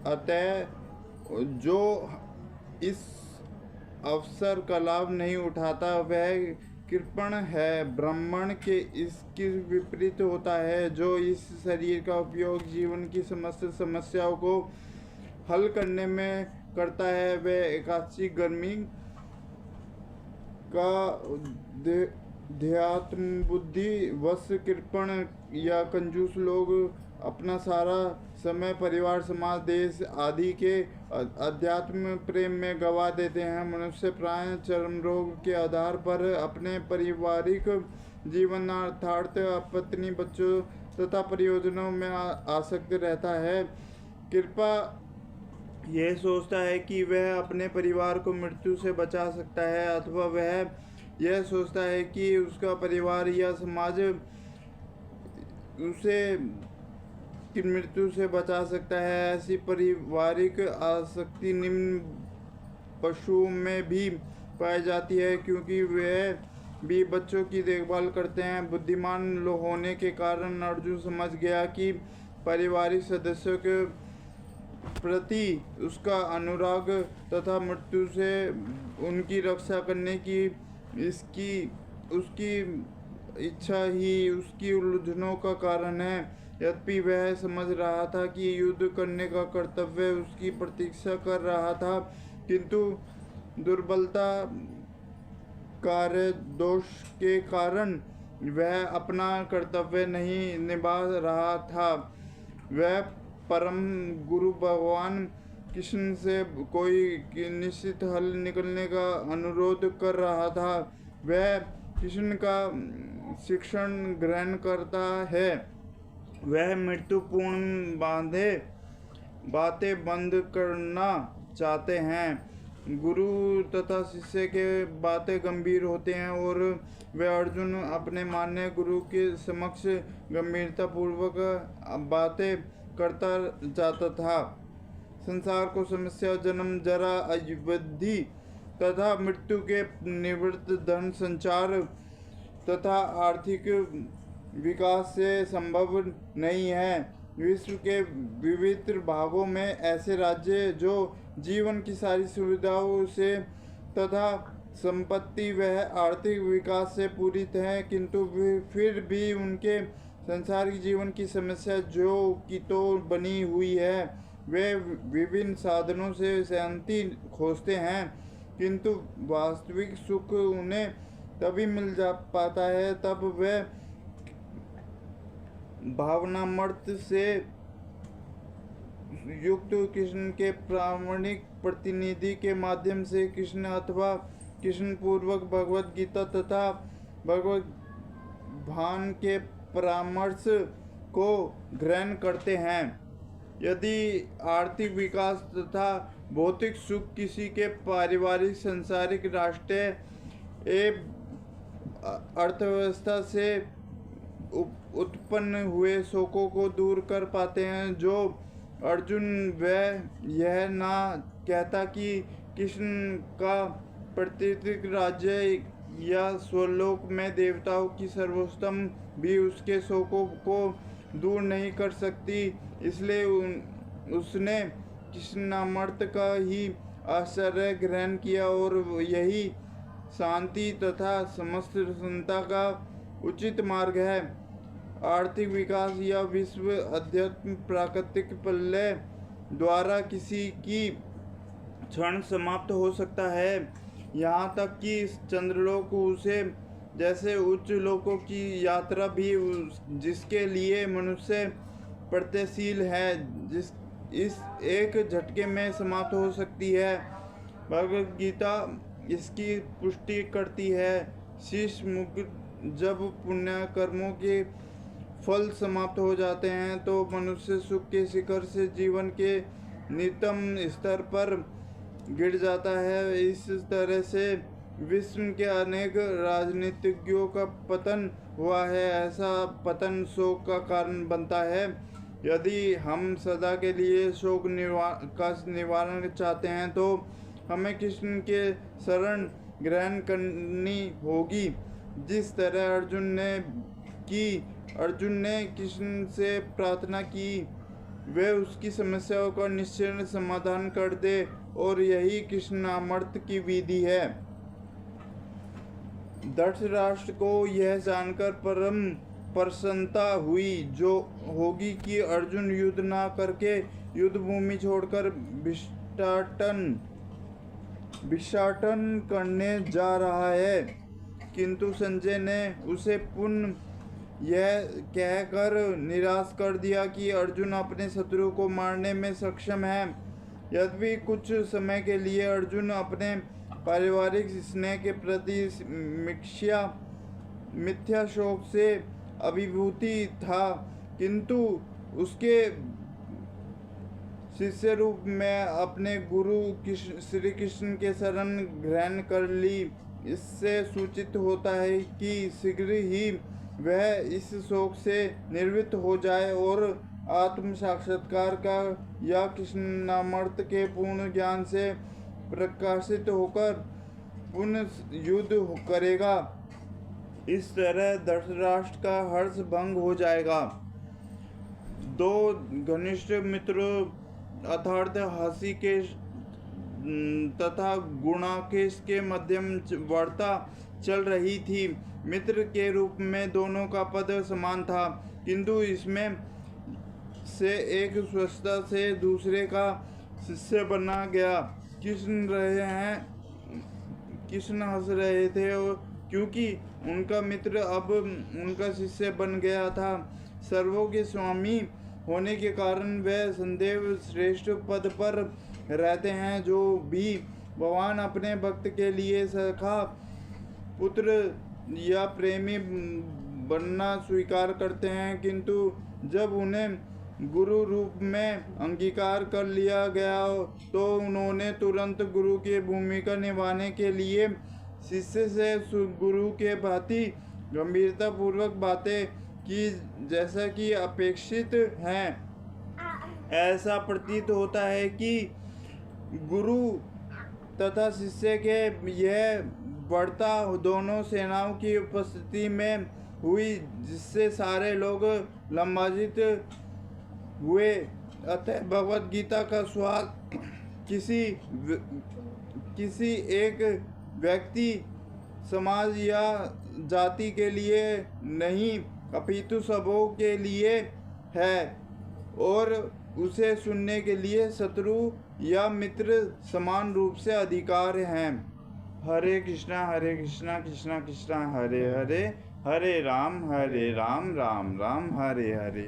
अतः जो इस अवसर का लाभ नहीं उठाता वह कृपण है। ब्राह्मण के इसके विपरीत होता है। जो इस शरीर का उपयोग जीवन की समस्त समस्याओं को हल करने में करता है वह एकादशी गर्मी का ध्यात्म बुद्धि वश कृपण या कंजूस लोग अपना सारा समय परिवार समाज देश आदि के अध्यात्म प्रेम में गवा देते हैं। मनुष्य प्राय चर्म रोग के आधार पर अपने पारिवारिक जीवन अर्थात पत्नी बच्चों तथा परियोजनाओं में आसक्त रहता है। कृपा यह सोचता है कि वह अपने परिवार को मृत्यु से बचा सकता है अथवा वह यह सोचता है कि उसका परिवार या समाज उसे की मृत्यु से बचा सकता है। ऐसी पारिवारिक आसक्ति निम्न पशुओं में भी पाई जाती है क्योंकि वे भी बच्चों की देखभाल करते हैं। बुद्धिमान होने के कारण अर्जुन समझ गया कि पारिवारिक सदस्यों के प्रति उसका अनुराग तथा मृत्यु से उनकी रक्षा करने की उसकी इच्छा ही उसकी उलझनों का कारण है। यद्यपि वह समझ रहा था कि युद्ध करने का कर्तव्य उसकी प्रतीक्षा कर रहा था, किंतु दुर्बलता कार्य दोष के कारण वह अपना कर्तव्य नहीं निभा रहा था। वह परम गुरु भगवान कृष्ण से कोई निश्चित हल निकलने का अनुरोध कर रहा था। वह कृष्ण का शिक्षण ग्रहण करता है। वह मृत्युपूर्ण बातें बंद करना चाहते हैं। गुरु तथा शिष्य के बातें गंभीर होते हैं और वह अर्जुन अपने मान्य गुरु के समक्ष गंभीरता पूर्वक बातें करता जाता था। संसार को समस्या जन्म जरा अवधि तथा मृत्यु के निवृत्त धन संचार तथा आर्थिक विकास से संभव नहीं है। विश्व के विविध भागों में ऐसे राज्य जो जीवन की सारी सुविधाओं से तथा संपत्ति वह आर्थिक विकास से पूरित हैं, किंतु फिर भी उनके सांसारिक जीवन की समस्या जो कि तो बनी हुई है। वे विभिन्न साधनों से शांति खोजते हैं, किंतु वास्तविक सुख उन्हें तभी मिल जा पाता है तब वे भावनामर्त से युक्त कृष्ण के प्रामाणिक प्रतिनिधि के माध्यम से कृष्ण अथवा कृष्ण पूर्वक भगवत गीता तथा भगवत भान के परामर्श को ग्रहण करते हैं। यदि आर्थिक विकास तथा भौतिक सुख किसी के पारिवारिक सांसारिक राष्ट्रीय एवं अर्थव्यवस्था से उत्पन्न हुए शोकों को दूर कर पाते हैं, जो अर्जुन वह यह ना कहता कि कृष्ण का प्रत्येक राज्य या स्वलोक में देवताओं की सर्वोत्तम भी उसके शोकों को दूर नहीं कर सकती। इसलिए उसने कृष्णामर्त का ही आश्चर्य ग्रहण किया और यही शांति तथा समस्त प्रसन्नता का उचित मार्ग है। आर्थिक विकास या विश्व अध्यात्म प्राकृतिक प्रलय द्वारा किसी की क्षण समाप्त हो सकता है। यहाँ तक कि चंद्रलोक उसे जैसे उच्च लोकों की यात्रा भी जिसके लिए मनुष्य प्रत्ययशील है जिस इस एक झटके में समाप्त हो सकती है। भगवद गीता इसकी पुष्टि करती है। शीश मुक्त जब पुण्य कर्मों के फल समाप्त हो जाते हैं तो मनुष्य सुख के शिखर से जीवन के निम्नतम स्तर पर गिर जाता है। इस तरह से विश्व के अनेक राजनीतिज्ञों का पतन हुआ है। ऐसा पतन शोक का कारण बनता है। यदि हम सदा के लिए शोक का निवारण चाहते हैं तो हमें कृष्ण के शरण ग्रहण करनी होगी। जिस तरह अर्जुन ने कृष्ण से प्रार्थना की वे उसकी समस्याओं का निश्चय समाधान कर दे, और यही कृष्णामृत की विधि है। धृतराष्ट्र को यह जानकर परम प्रसन्नता हुई जो होगी कि अर्जुन युद्ध न करके युद्ध भूमि छोड़कर भिक्षाटन करने जा रहा है। किंतु संजय ने उसे पुनः यह कहकर निराश कर दिया कि अर्जुन अपने शत्रु को मारने में सक्षम है। यद्यपि कुछ समय के लिए अर्जुन अपने पारिवारिक स्नेह के प्रति मिथ्या शोक से अभिभूति था, किंतु उसके शिष्य रूप में अपने गुरु श्री कृष्ण के शरण ग्रहण कर ली। इससे सूचित होता है कि शीघ्र ही वह इस शोक से निवृत्त हो जाए और आत्म साक्षात्कार का या कृष्णामृत के पूर्ण ज्ञान से प्रकाशित होकर पुनः युद्ध करेगा। इस तरह धृतराष्ट्र का हर्ष भंग हो जाएगा। दो घनिष्ठ मित्रों अर्थात हृषिकेश तथा गुणाकेश के मध्यम वार्ता चल रही थी। मित्र के रूप में दोनों का पद समान था, किंतु इसमें से एक स्वस्थता से दूसरे का शिष्य बना गया। कृष्ण हंस रहे थे क्योंकि उनका मित्र अब उनका शिष्य बन गया था। सर्वों के स्वामी होने के कारण वे सदैव श्रेष्ठ पद पर रहते हैं। जो भी भगवान अपने भक्त के लिए सखा, पुत्र या प्रेमी बनना स्वीकार करते हैं, किंतु जब उन्हें गुरु रूप में अंगीकार कर लिया गया तो उन्होंने तुरंत गुरु की भूमिका निभाने के लिए शिष्य से गुरु के भांति गंभीरता पूर्वक बातें की, जैसा कि अपेक्षित है। ऐसा प्रतीत होता है कि गुरु तथा शिष्य के यह बढ़ता दोनों सेनाओं की उपस्थिति में हुई, जिससे सारे लोग लंबाजित हुए। अतः भगवद गीता का स्वाद किसी एक व्यक्ति, समाज या जाति के लिए नहीं, अपितु सबों के लिए है, और उसे सुनने के लिए शत्रु या मित्र समान रूप से अधिकार हैं। हरे कृष्णा कृष्णा कृष्णा हरे हरे, हरे राम राम राम हरे हरे।